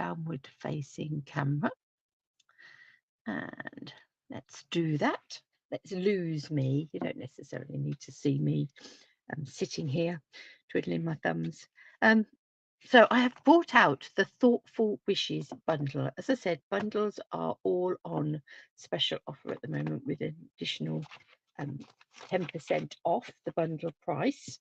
downward facing camera, and let's do that. Let's lose me. You don't necessarily need to see me sitting here twiddling my thumbs. So I have brought out the Thoughtful Wishes bundle. As I said, bundles are all on special offer at the moment with an additional 10% off the bundle price.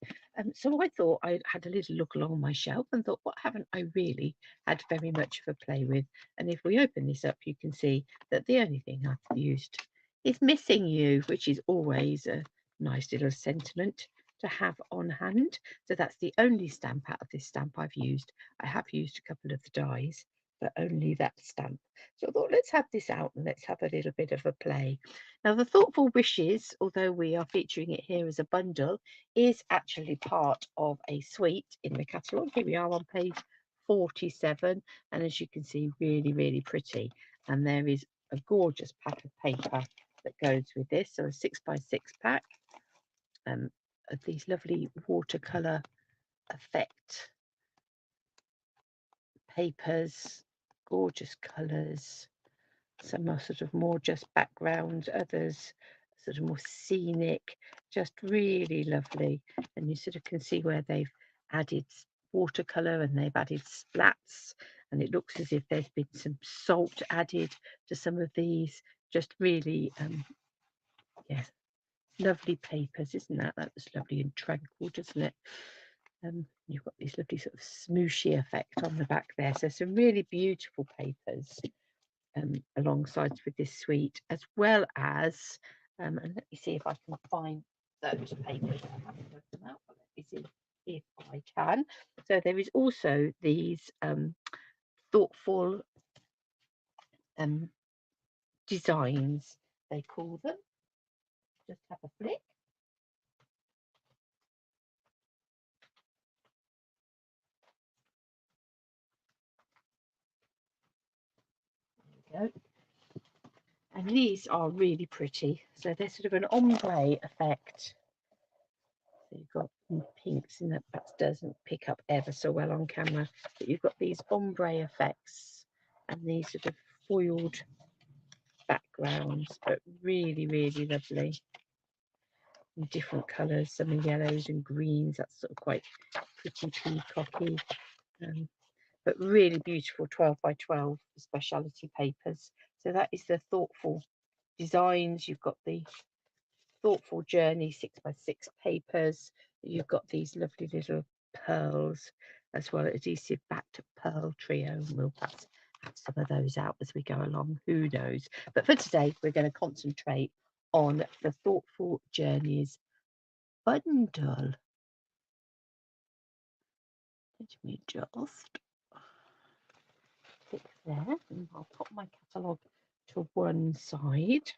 So I thought I had a little look along my shelf and thought, what haven't I really had very much of a play with? And if we open this up, you can see that the only thing I've used is Missing You, which is always a nice little sentiment to have on hand. So that's the only stamp out of this stamp I've used. I have used a couple of the dies, but only that stamp. So I thought, let's have this out and let's have a little bit of a play. Now, the Thoughtful Wishes, although we are featuring it here as a bundle, is actually part of a suite in the catalogue. Here we are on page 47, and as you can see, really, really pretty. And there is a gorgeous pack of paper that goes with this, so a 6x6 pack. Of these lovely watercolor effect papers, gorgeous colors. Some are sort of more just background, others sort of more scenic, just really lovely. And you sort of can see where they've added watercolor and they've added splats, and it looks as if there's been some salt added to some of these. Just really yes, lovely papers, isn't that? That was lovely and tranquil, doesn't it? You've got this lovely sort of smooshy effect on the back there. So some really beautiful papers alongside with this suite, as well as, and let me see if I can find those papers. I haven't looked them out, but let me see if I can. So there is also these thoughtful designs, they call them. Just have a flick. There we go. And these are really pretty. So they're sort of an ombre effect. So you've got pinks, and that doesn't pick up ever so well on camera. But you've got these ombre effects and these sort of foiled backgrounds, but really, really lovely. In different colours, some in yellows and greens. That's sort of quite pretty peacocky. But really beautiful 12x12 speciality papers. So that is the Thoughtful Designs. You've got the Thoughtful Journey 6x6 papers. You've got these lovely little pearls as well, adhesive backed pearl trio. We'll perhaps have some of those out as we go along, who knows. But for today, we're going to concentrate on the Thoughtful Journeys bundle. Let me just click there, and I'll put my catalogue to one side.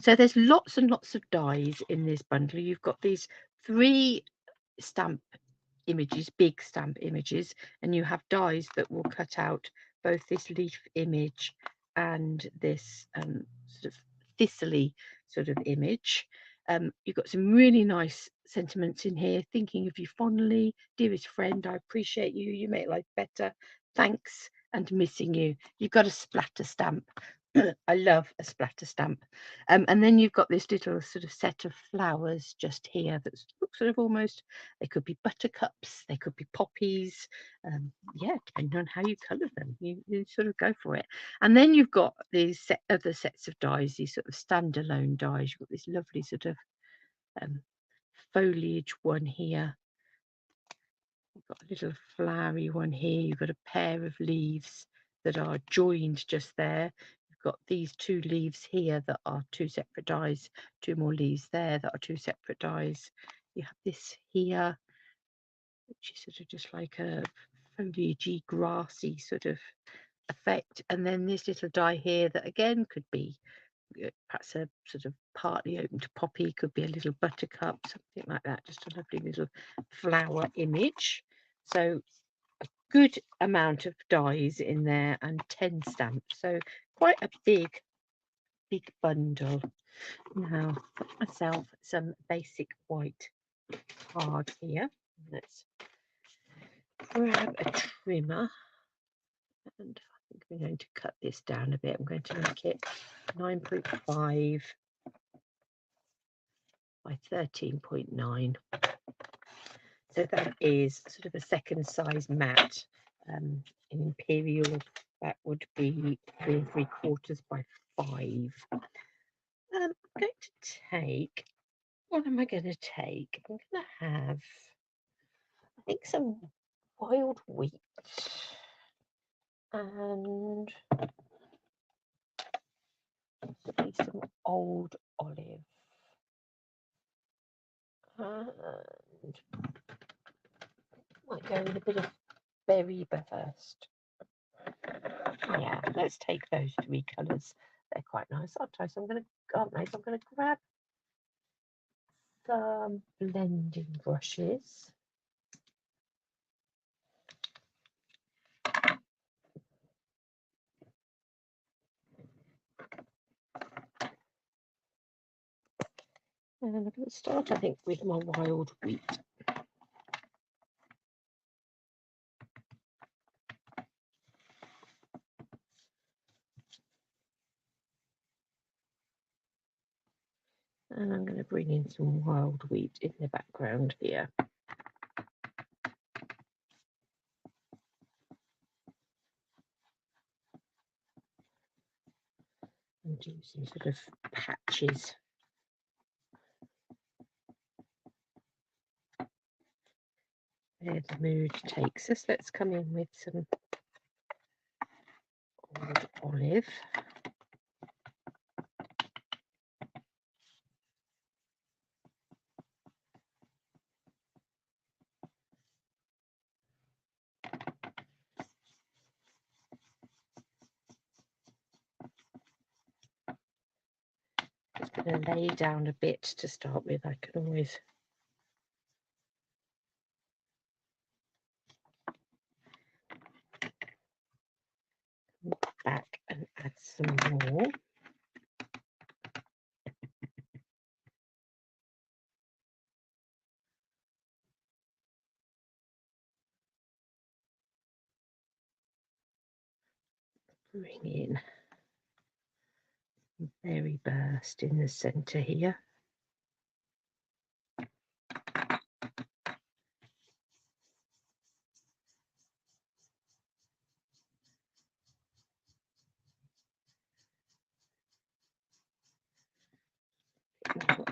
So there's lots and lots of dies in this bundle. You've got these 3 stamp images, big stamp images, and you have dies that will cut out both this leaf image and this sort of thistly sort of image. You've got some really nice sentiments in here. Thinking of you fondly, dearest friend, I appreciate you, you make life better, thanks, and missing you. You've got a splatter stamp. I love a splatter stamp. And then you've got this little sort of set of flowers just here that look sort of almost, they could be buttercups, they could be poppies. Yeah, depending on how you colour them, you sort of go for it. And then you've got these other sets of dies, these sort of standalone dies. You've got this lovely sort of foliage one here. You've got a little flowery one here. You've got a pair of leaves that are joined just there. Got these 2 leaves here that are 2 separate dies, 2 more leaves there that are 2 separate dies. You have this here, which is sort of just like a foliagey, grassy sort of effect. And then this little die here that again could be perhaps a sort of partly open to poppy, could be a little buttercup, something like that, just a lovely little flower image. So a good amount of dies in there and 10 stamps. So quite a big bundle. Now put myself some basic white card here. Let's grab a trimmer And I think we're going to cut this down a bit. I'm going to make it 9.5 by 13.9. So that is sort of a second size mat. In Imperial, that would be 3 3/4 by 5. I'm going to take, what am I going to take? I'm going to have, I think, some wild wheat and maybe some old olive. And might go with a bit of berry burst. Yeah, let's take those 3 colours. They're quite nice, aren't I? So I'm going to grab some blending brushes. And I'm going to start, I think, with my wild wheat. And I'm going to bring in some wild wheat in the background here. And do some sort of patches. There the mood takes us. Let's come in with some old olive. Just going to lay down a bit to start with. I can always come back and add some more. Bring in berry burst in the centre here.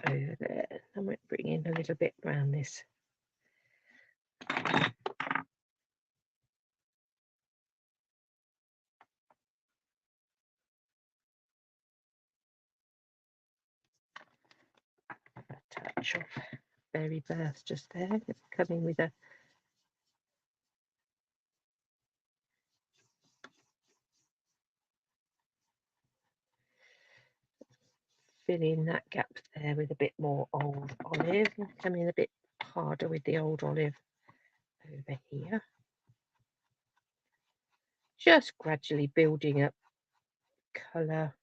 Over there. I might bring in a little bit around this. A touch of berry burst just there. It's coming with a fill in that gap there with a bit more old olive. Come in a bit harder with the old olive over here. Just gradually building up colour.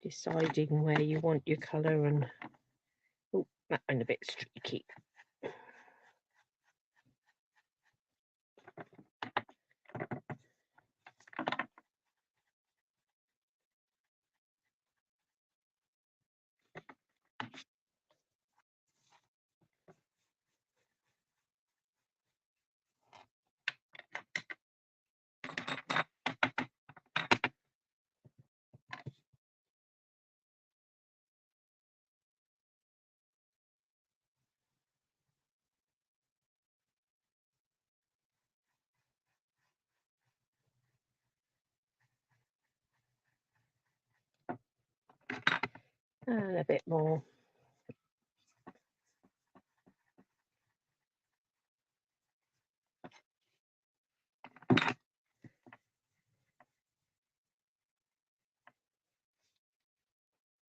Deciding where you want your colour and oh, that went a bit streaky. And a bit more.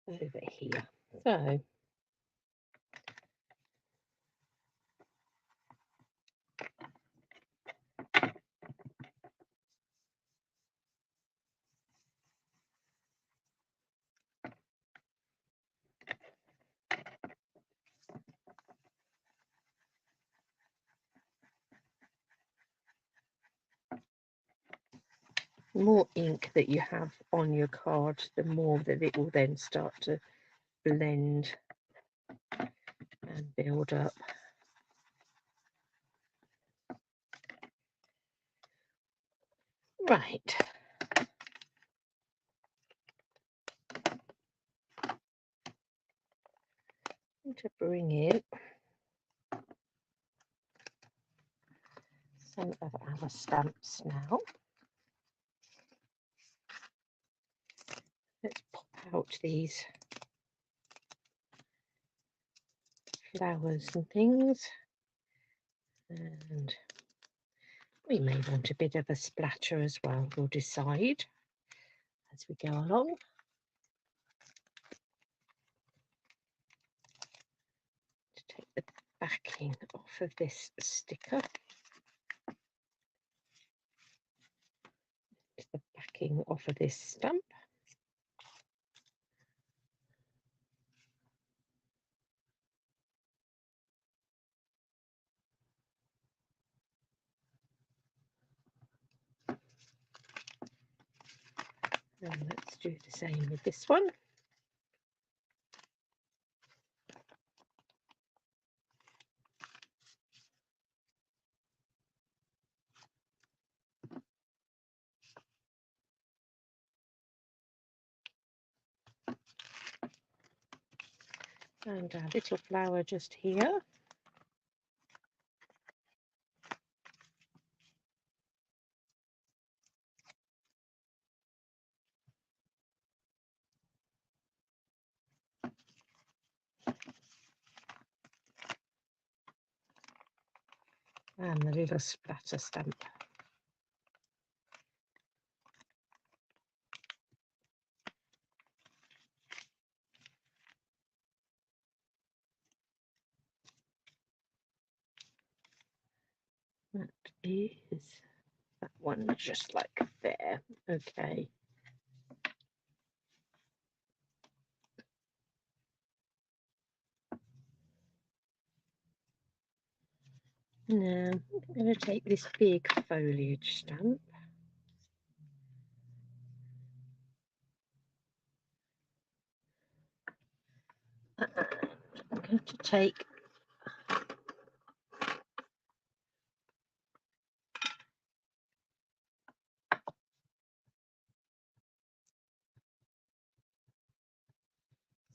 Over here. So The more ink that you have on your card, the more that it will then start to blend and build up. Right. To bring in some of our stamps now. Let's pop out these flowers and things, and we may want a bit of a splatter as well. We'll decide as we go along. To take the backing off of this sticker, the backing off of this stamp. And let's do the same with this one. And our little flower just here. And the little splatter stamp. That is that one, just like there. Okay. Now I'm going to take this big foliage stamp. I'm going to take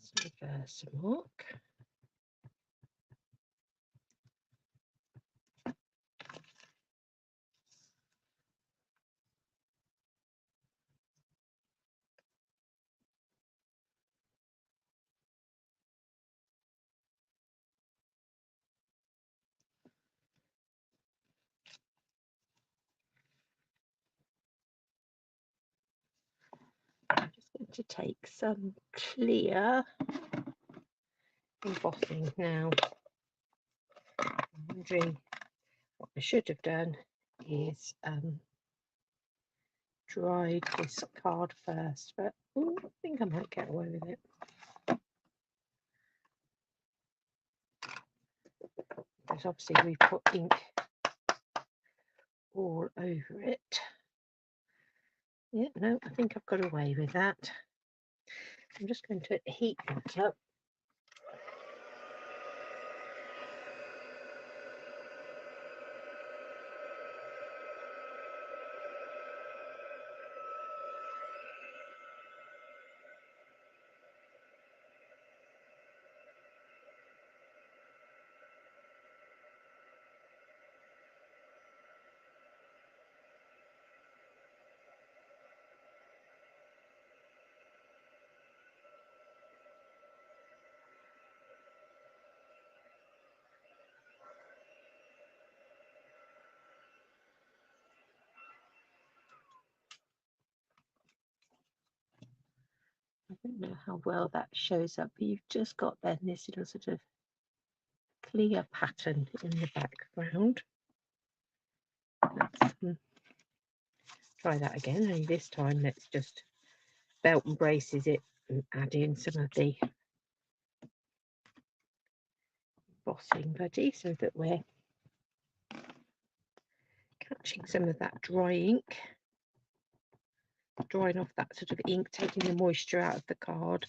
some Versamark. I'm just going to take some clear embossing now. I'm wondering what I should have done is dried this card first, but I think I might get away with it. Because obviously we put ink all over it. Yeah, no, I think I've got away with that. I'm just going to heat that up. I don't know how well that shows up, but you've just got then this little sort of clear pattern in the background. Let's try that again, only this time let's just belt and braces it and add in some of the embossing buddy so that we're catching some of that dry ink. drying off that sort of ink, taking the moisture out of the card.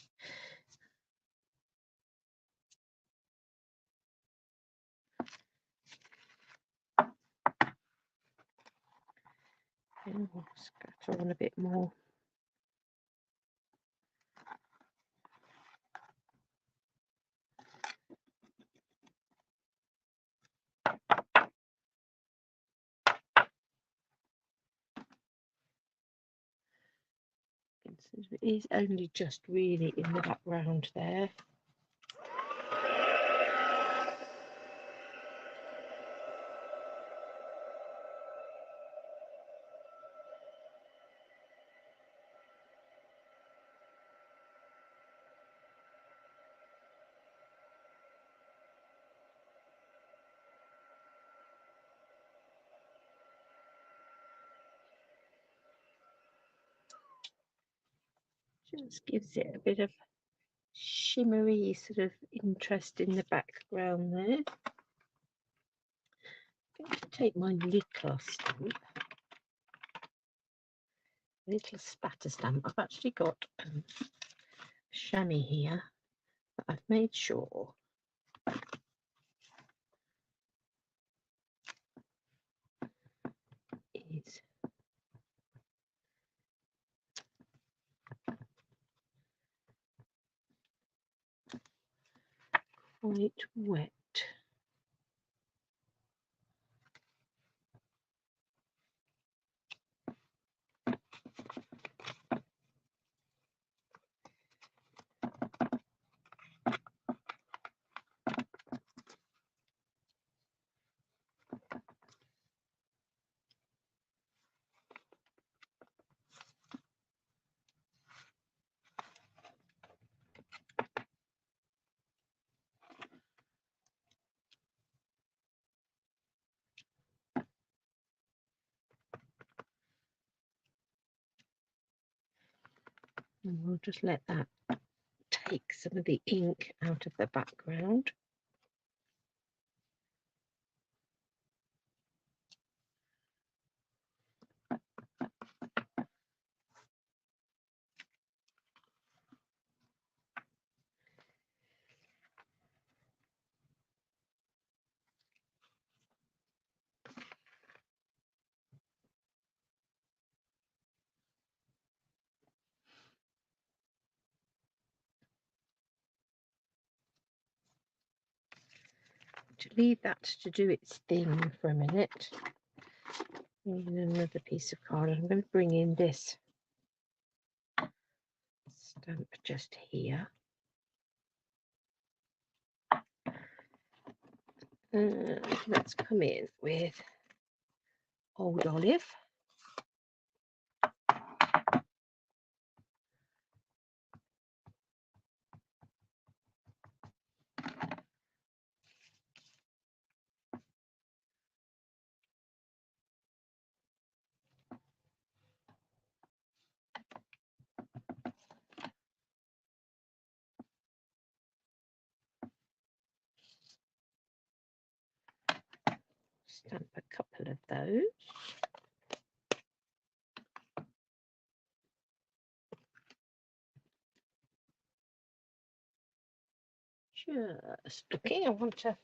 And we'll scatter on a bit more. It is only just really in the background there. Just gives it a bit of shimmery sort of interest in the background there. I'm going to take my little stamp, little spatter stamp. I've actually got chamois here, but I've made sure is quite wet. And we'll just let that take some of the ink out of the background. To leave that to do its thing for a minute. Another piece of card. I'm going to bring in this stamp just here. Let's come in with Old Olive. Stamp a couple of those. Just looking, I want to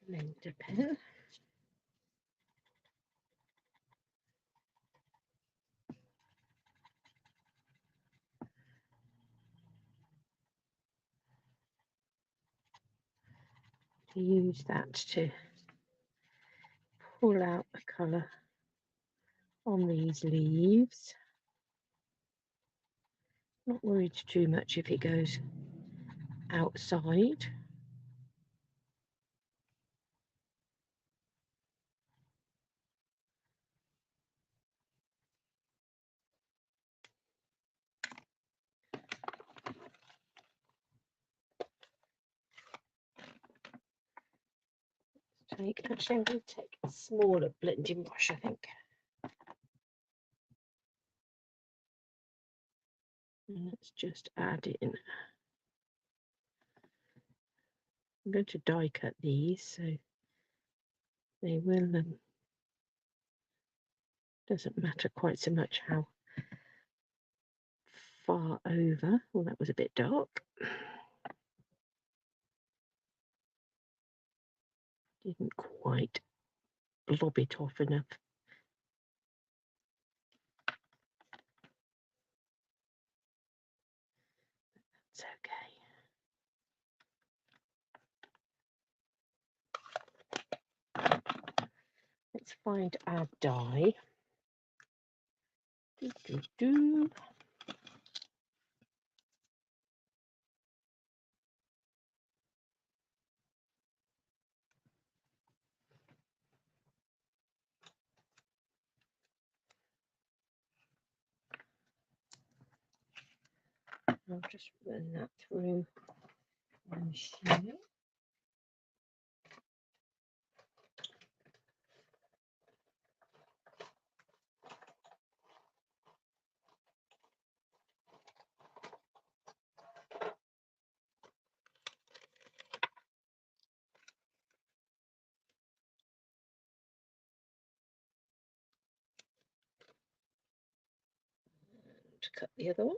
blend a pen. To use that to pull out the colour on these leaves. Not worried too much if it goes outside. Actually, I'm going to take a smaller blending brush, I think. And let's just add in. I'm going to die cut these, so they will Doesn't matter quite so much how far over. Well, that was a bit dark. Didn't quite blob it off enough. That's okay. Let's find our die. Do, do, do. I'll just run that through the machine. And cut the other one.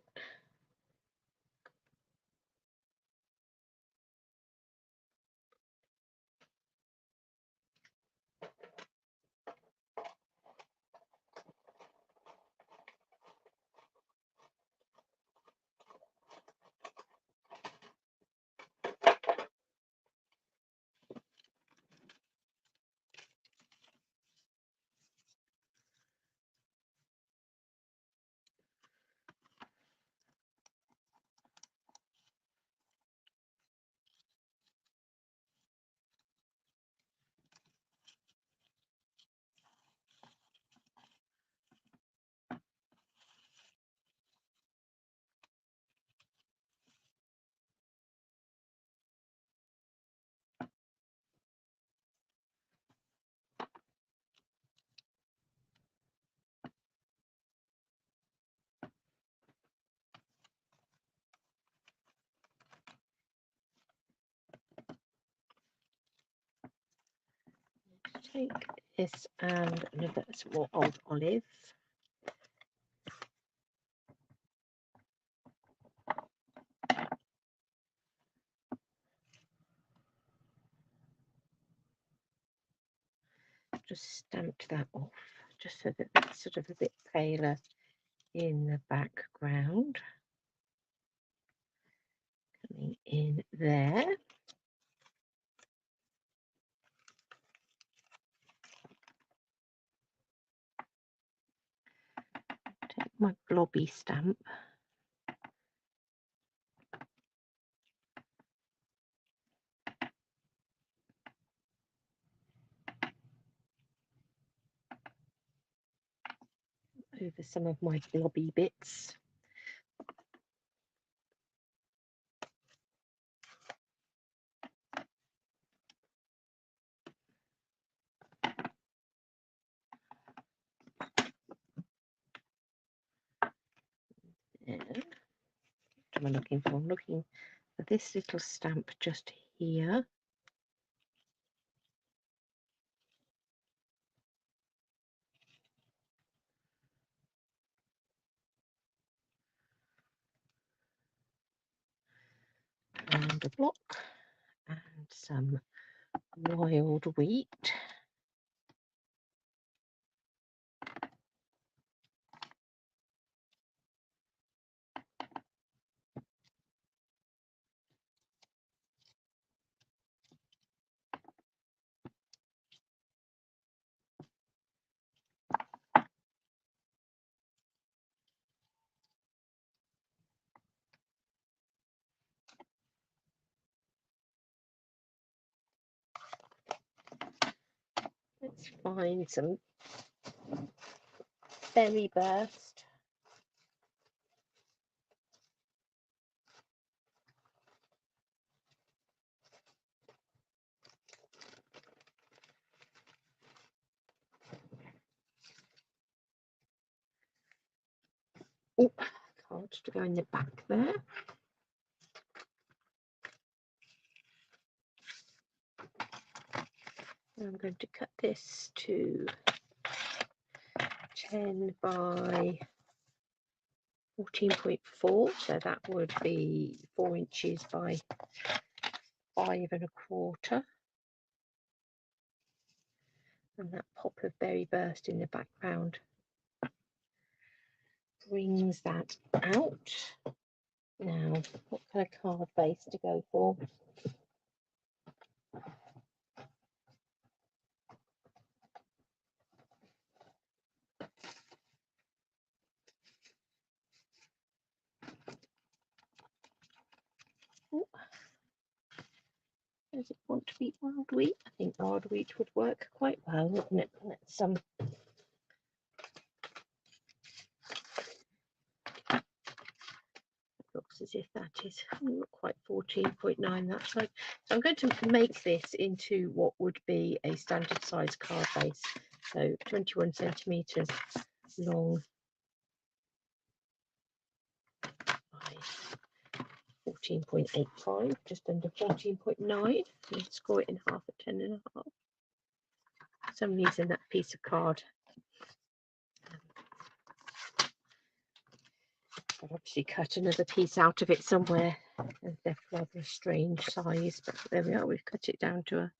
Take this and another small old olive. Just stamped that off, just so that it's sort of a bit paler in the background. Coming in there. Take my blobby stamp. Over some of my blobby bits. And what am I looking for? I'm looking for this little stamp just here. And a block and some wild wheat. Let's find some berry burst. Oh, card to go in the back there. I'm going to cut this to 10 by 14.4, so that would be 4 inches by 5 1/4. And that pop of berry burst in the background brings that out. Now, what kind of card base to go for? Does it want to be wild wheat? I think wild wheat would work quite well, wouldn't it? Let's looks as if that is not quite 14.9 that side. So I'm going to make this into what would be a standard size card base. So 21 centimeters long by 14.85, just under 14.9. Let's score it in half at 10.5. Some using that piece of card. I've obviously cut another piece out of it somewhere. They're rather a strange size, but there we are. We've cut it down to a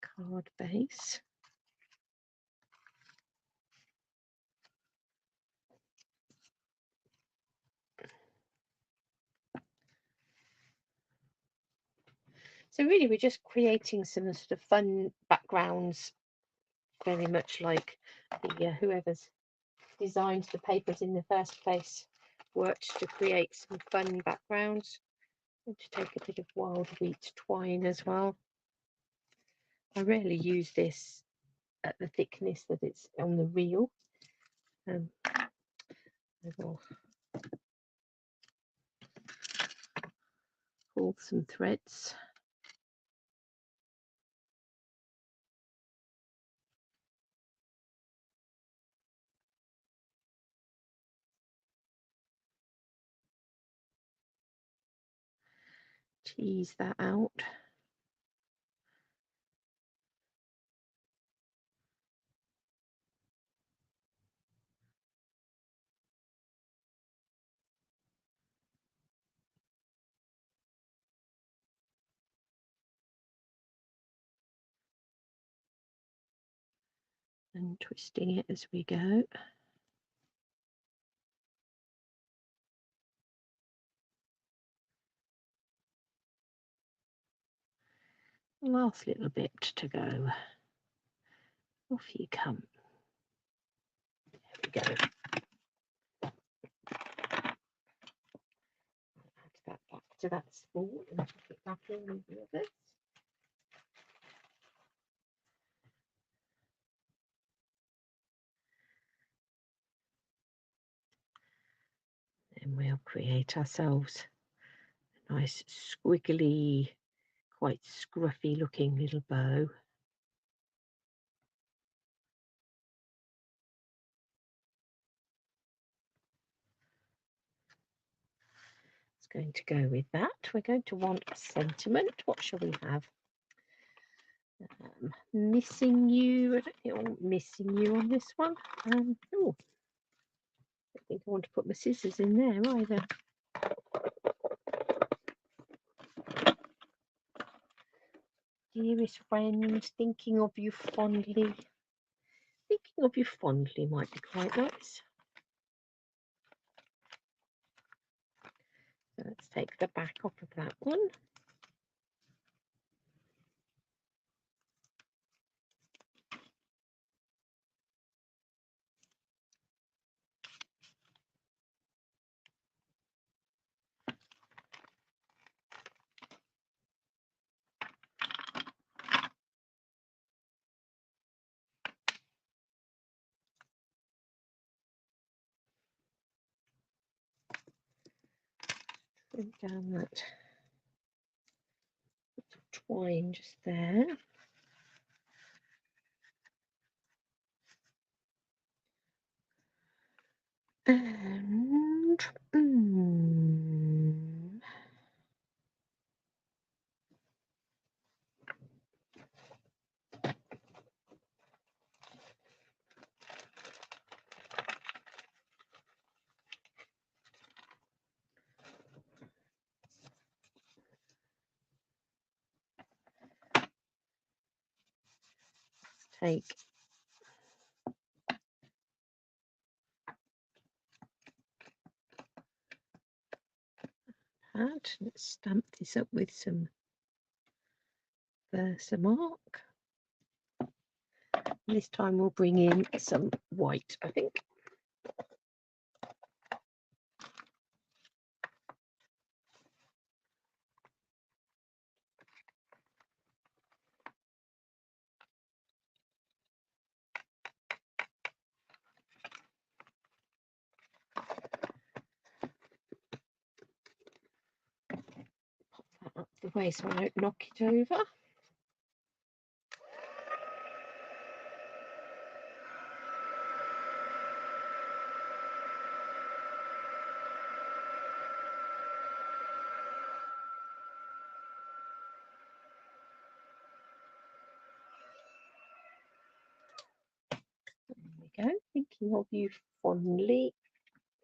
card base. So really, we're just creating some sort of fun backgrounds, very much like the whoever's designed the papers in the first place worked to create some fun backgrounds. I'm going to take a bit of wild wheat twine as well. I rarely use this at the thickness that it's on the reel. I will pull some threads. Tease that out. And twisting it as we go. Last little bit to go. Off you come. There we go. Add that back to that spool and tuck it back in with the others. And we'll create ourselves a nice squiggly, quite scruffy looking little bow. It's going to go with that. We're going to want a sentiment. What shall we have? Missing you. I don't think I want missing you on this one. Oh, I don't think I want to put my scissors in there either. Dearest friend, thinking of you fondly. Thinking of you fondly might be quite nice. So let's take the back off of that one. Bring down that little twine just there. And take that. Let's stamp this up with some Versamark. This time we'll bring in some white, I think. Pop that up the way so I don't knock it over. There we go. Thinking of you fondly.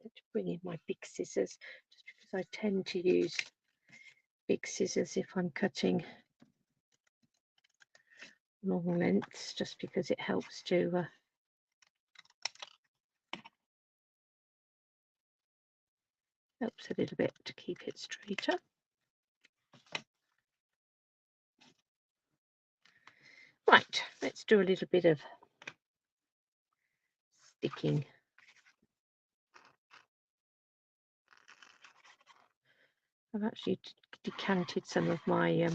To bring in my big scissors, just because I tend to use big scissors if I'm cutting long lengths, just because it helps to helps a little bit to keep it straighter. Right, let's do a little bit of sticking. I've actually decanted some of my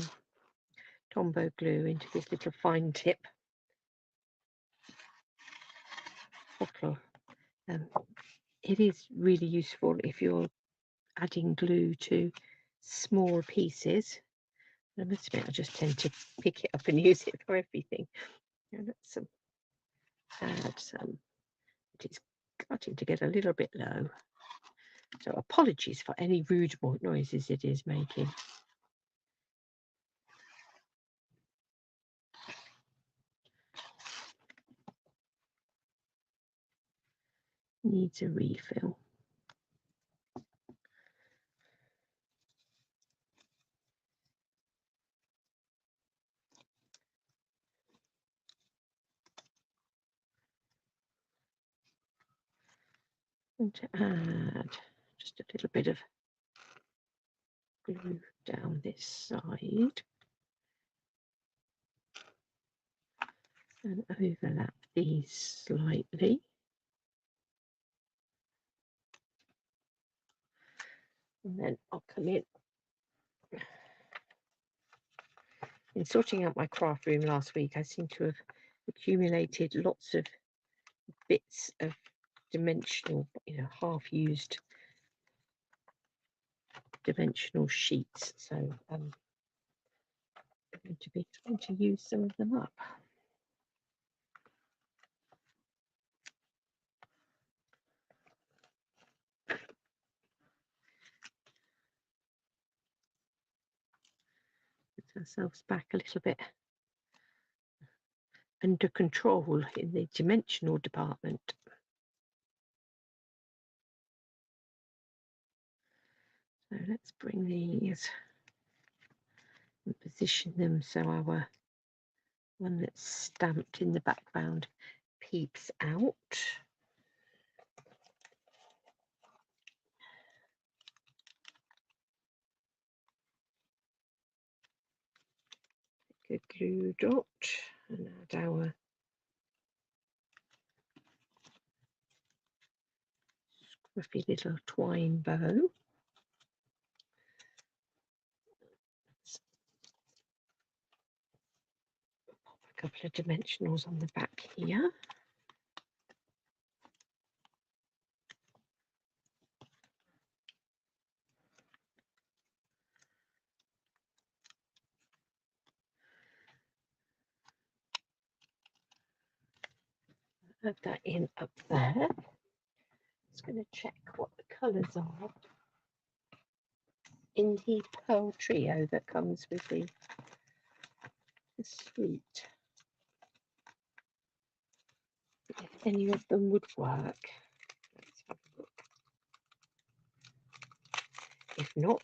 Tombow glue into this little fine tip bottle. It is really useful if you're adding glue to small pieces. I must admit, I just tend to pick it up and use it for everything. Let's add some. It is starting to get a little bit low, so apologies for any rude noises it is making. Needs a refill. And to add just a little bit of glue down this side and overlap these slightly. And then I'll come in sorting out my craft room last week. I seem to have accumulated lots of bits of dimensional, half-used dimensional sheets. So I'm going to be trying to use some of them up. Put ourselves back a little bit under control in the dimensional department. So let's bring these and position them so our one that's stamped in the background peeps out. Take a glue dot and add our scruffy little twine bow. Pop a couple of dimensionals on the back here. Add that in up there. Just going to check what the colours are in the pearl trio that comes with the suite. If any of them would work. Let's have a look. If not,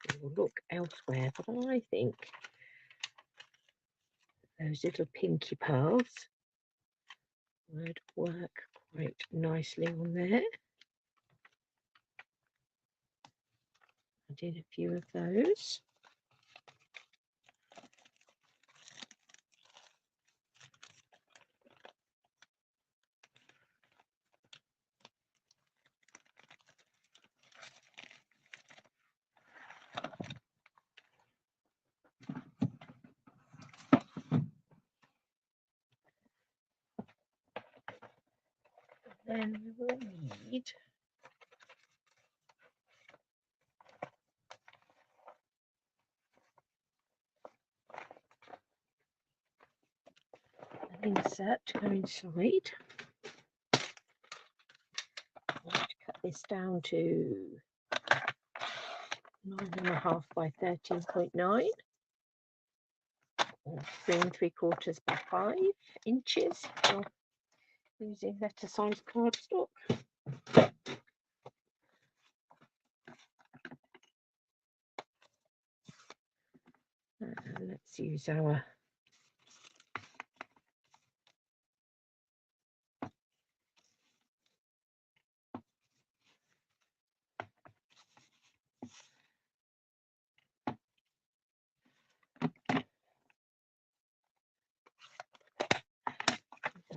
we will look elsewhere. But I think those little pinky pearls would work quite nicely on there. I did a few of those. Then we will need an insert to go inside. I'm going to cut this down to 9.5 by 13.9, or 3 3/4 by 5 inches. Or using letter size cardstock. Let's use our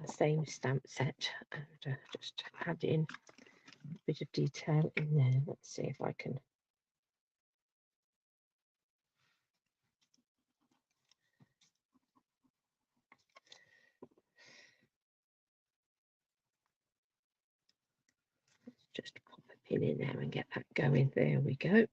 same stamp set and just add in a bit of detail in there. Let's see if I can. Let's just pop a pin in there and get that going. There we go.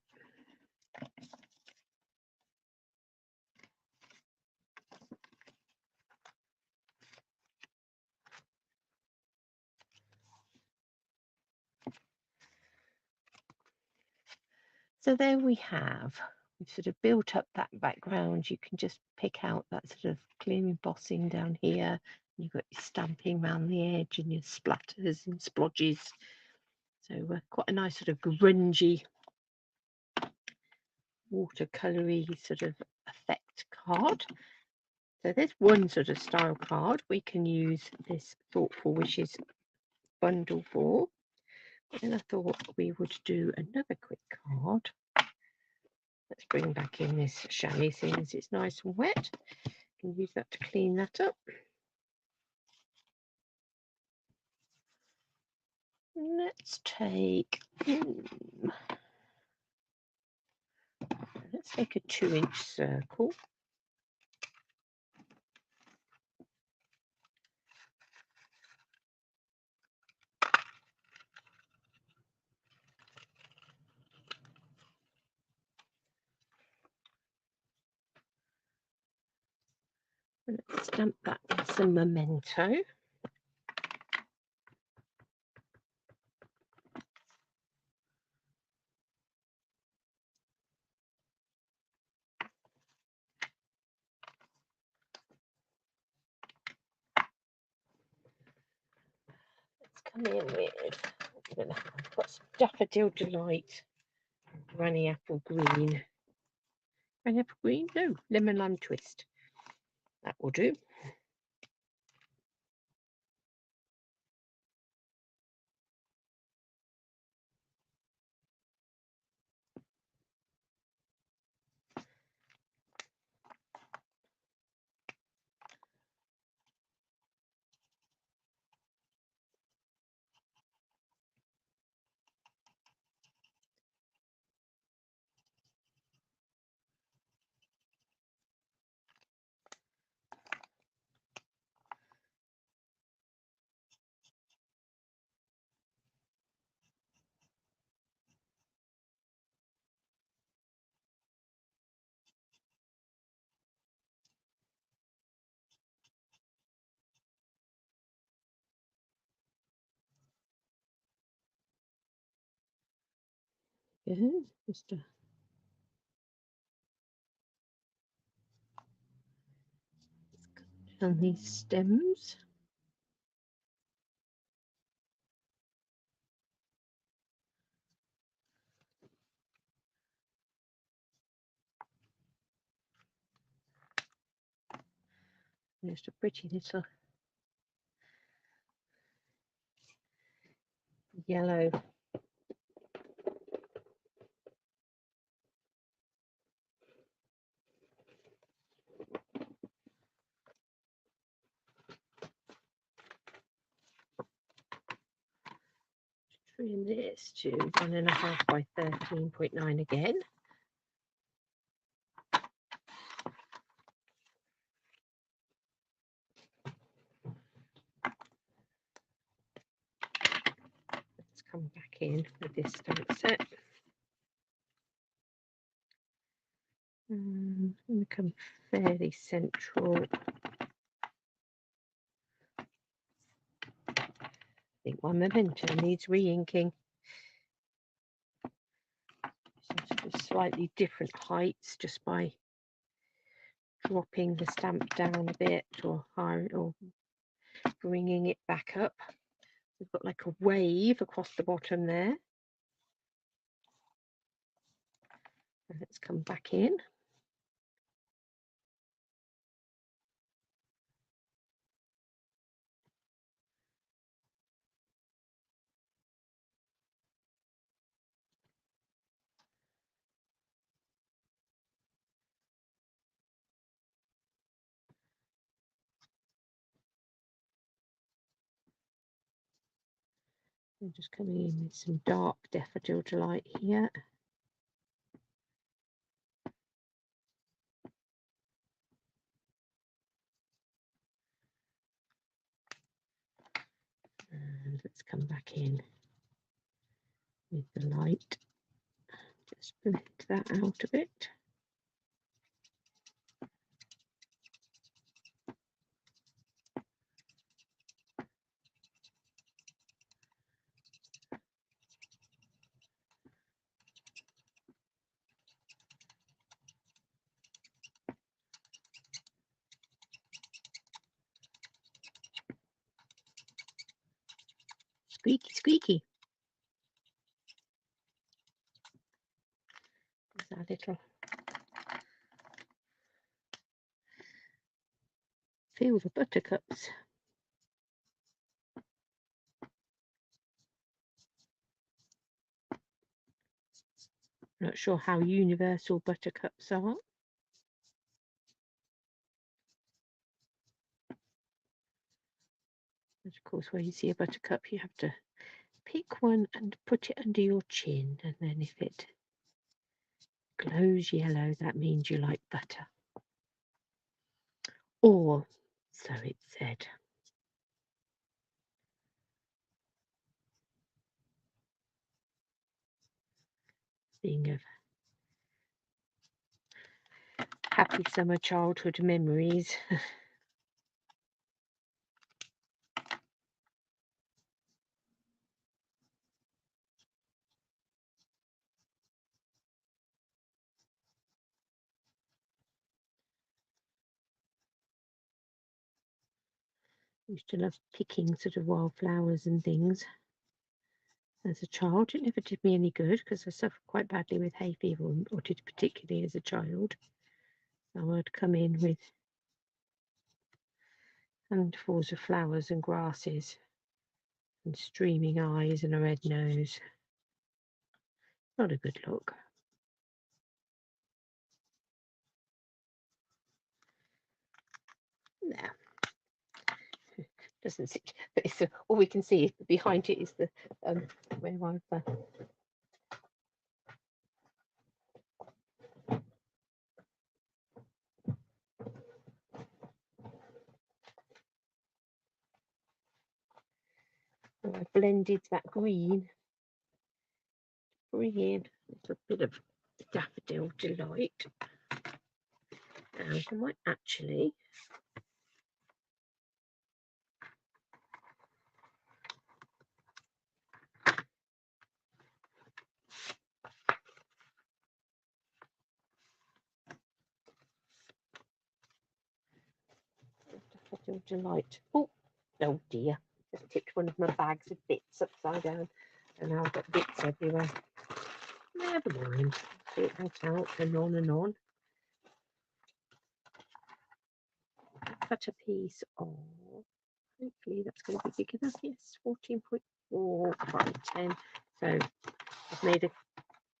So there we have. We've sort of built up that background. You can just pick out that sort of clear embossing down here. You've got your stamping around the edge and your splatters and splodges. So quite a nice sort of grungy, watercolory sort of effect card. So there's one sort of style card we can use this Thoughtful Wishes bundle for. And I thought we would do another quick card. Let's bring back in this chamois since it's nice and wet. You can use that to clean that up. Let's take let's take a 2-inch circle. And let's stamp that with some memento. Come in with, I've got some Daffodil Delight, Granny Apple Green. Granny Apple Green? No, Lemon Lime Twist. That will do. Just on these stems. Just a pretty little yellow. Trim this to 1.5 by 13.9 again. Let's come back in with this stamp set. And become fairly central. I think my memento needs re-inking. Slightly different heights just by dropping the stamp down a bit or bringing it back up. We've got like a wave across the bottom there. And let's come back in. I'm just coming in with some dark daffodil delight here. And let's come back in with the light. Just blend that out a bit. Squeaky, squeaky. There's our little field of buttercups. Not sure how universal buttercups are. But of course, where you see a buttercup, you have to pick one and put it under your chin, and then if it glows yellow, that means you like butter. Or so it said. Being of happy summer childhood memories. Used to love picking sort of wildflowers and things as a child. It never did me any good because I suffered quite badly with hay fever, or did particularly as a child. So I'd come in with handfuls of flowers and grasses and streaming eyes and a red nose. Not a good look. No. Doesn't see, but it's all we can see behind it is the where I've blended that green. Bring in a little bit of daffodil delight. Now I might actually daffodil delight. Oh dear, just tipped one of my bags of bits upside down, and now I've got bits everywhere. Never mind, sort that out, and on and on. cut a piece of, hopefully that's going to be big enough, yes, 14.4 by 10. So I've made a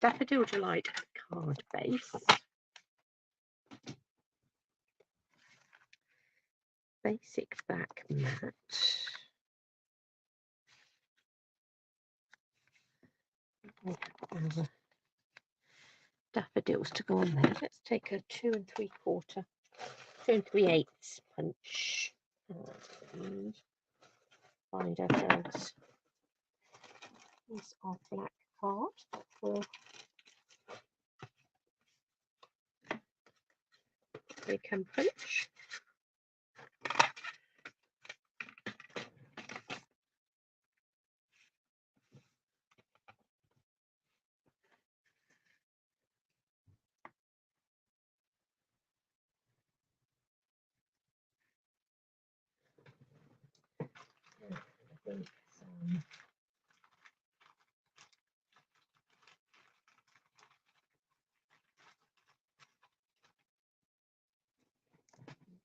Daffodil Delight card base. Basic back mat. We have our daffodils to go on there. Let's take a 2 3/4, 2 3/8 punch and find ourselves. Here's our black card for we can punch.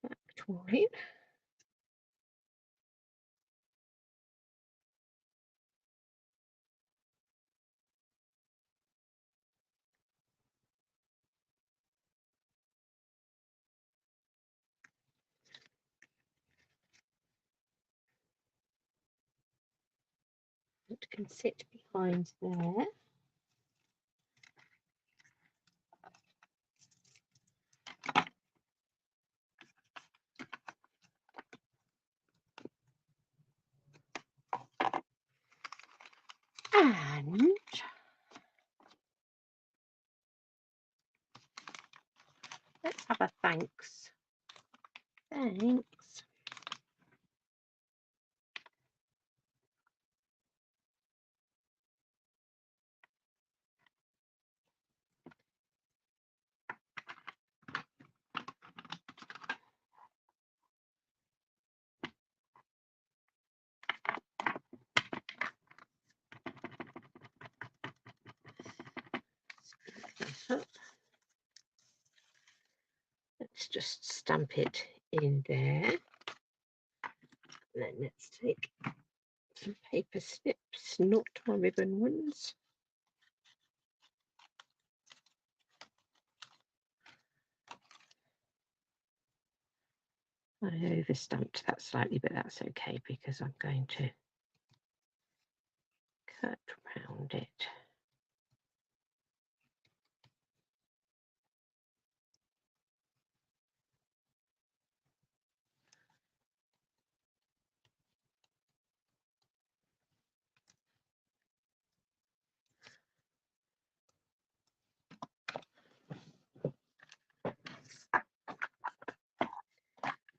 Back twine. It can sit behind there. And let's have a thanks. Thanks. Let's just stamp it in there. And then let's take some paper snips, not my ribbon ones. I overstamped that slightly, but that's okay because I'm going to cut round it.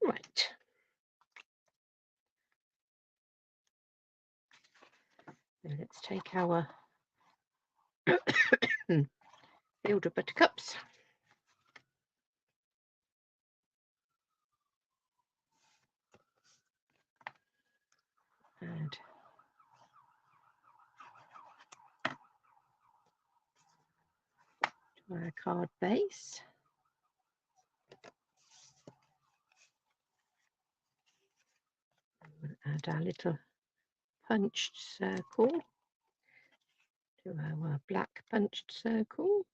Right. Now let's take our field of buttercups. Add to our card base. We'll add our little punched circle to our black punched circle.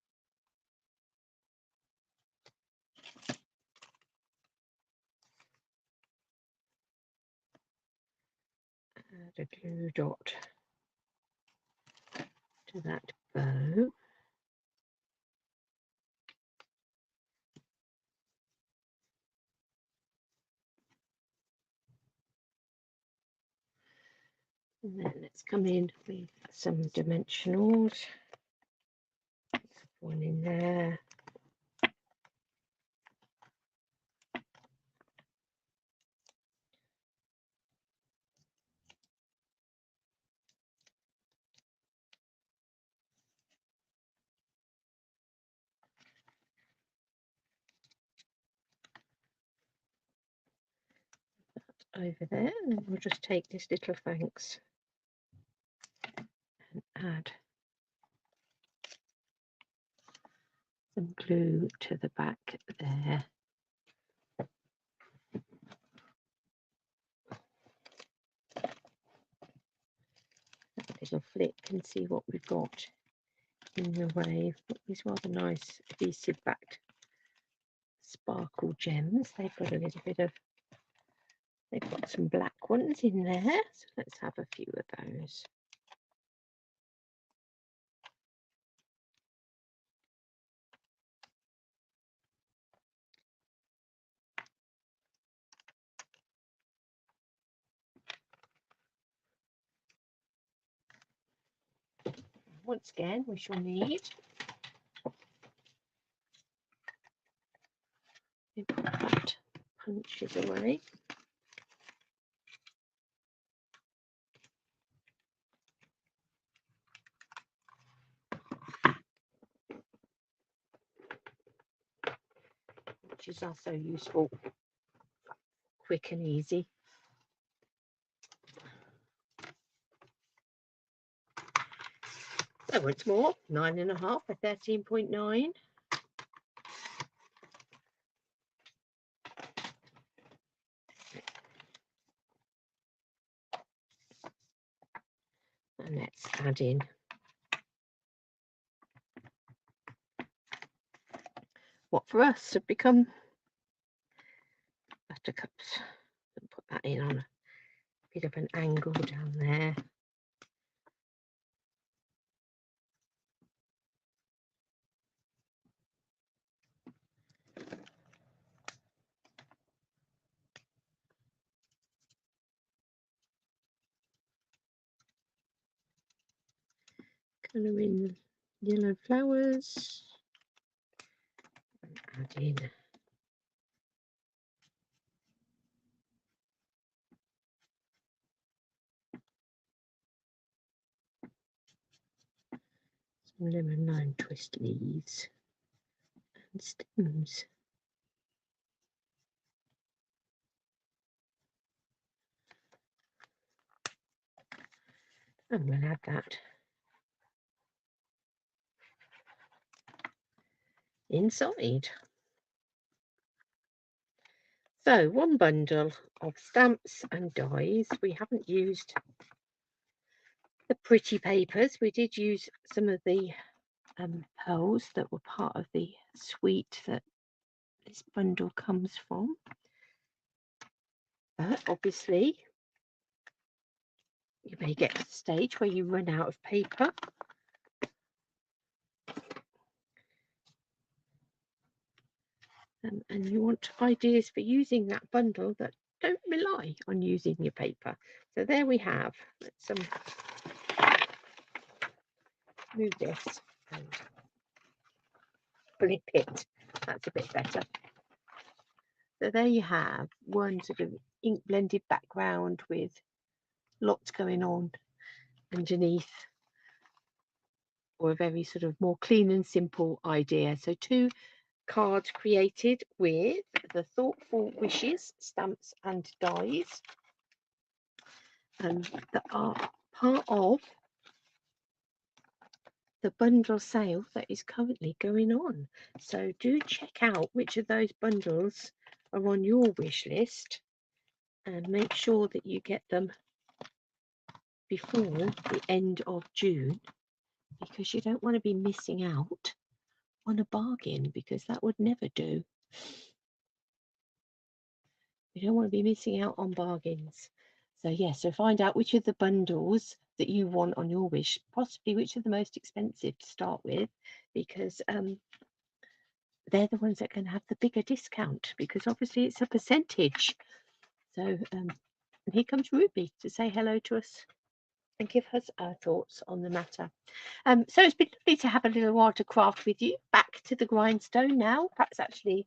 Add a glue dot to that bow. And then let's come in with some dimensionals. One in there. Over there, and then we'll just take this little thanks and add some glue to the back there. little flick and see what we've got in the way. These rather nice adhesive backed sparkle gems. They've got a little bit of, they've got some black ones in there, so let's have a few of those. Once again, we shall need that punches away. Which is also useful, quick and easy. So once more, 9.5 by 13.9. And let's add in what for us have become buttercups. And put that in on a bit of an angle down there. Colour in yellow flowers. And add in some lemon lime twist leaves and stems. And we'll add that inside. So one bundle of stamps and dies. We haven't used the pretty papers. We did use some of the pearls that were part of the suite that this bundle comes from. But obviously you may get to the stage where you run out of paper. And you want ideas for using that bundle that don't rely on using your paper. So there we have. Let's move this and flip it. That's a bit better. So there you have one sort of ink blended background with lots going on underneath, or a very sort of more clean and simple idea. So two cards created with the thoughtful wishes, stamps and dies, that are part of the bundle sale that is currently going on. So do check out which of those bundles are on your wish list and make sure that you get them before the end of June, because you don't want to be missing out on a bargain, because that would never do. You don't want to be missing out on bargains. So yes, so find out which of the bundles that you want on your wish, possibly which are the most expensive to start with, because they're the ones that can have the bigger discount, because obviously it's a percentage. So and here comes Ruby to say hello to us and give us our thoughts on the matter. So it's been lovely to have a little while to craft with you. Back to the grindstone now. Perhaps actually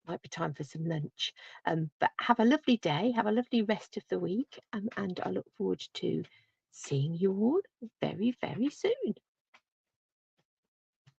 might be time for some lunch. But have a lovely day, have a lovely rest of the week, and I look forward to seeing you all very, very soon.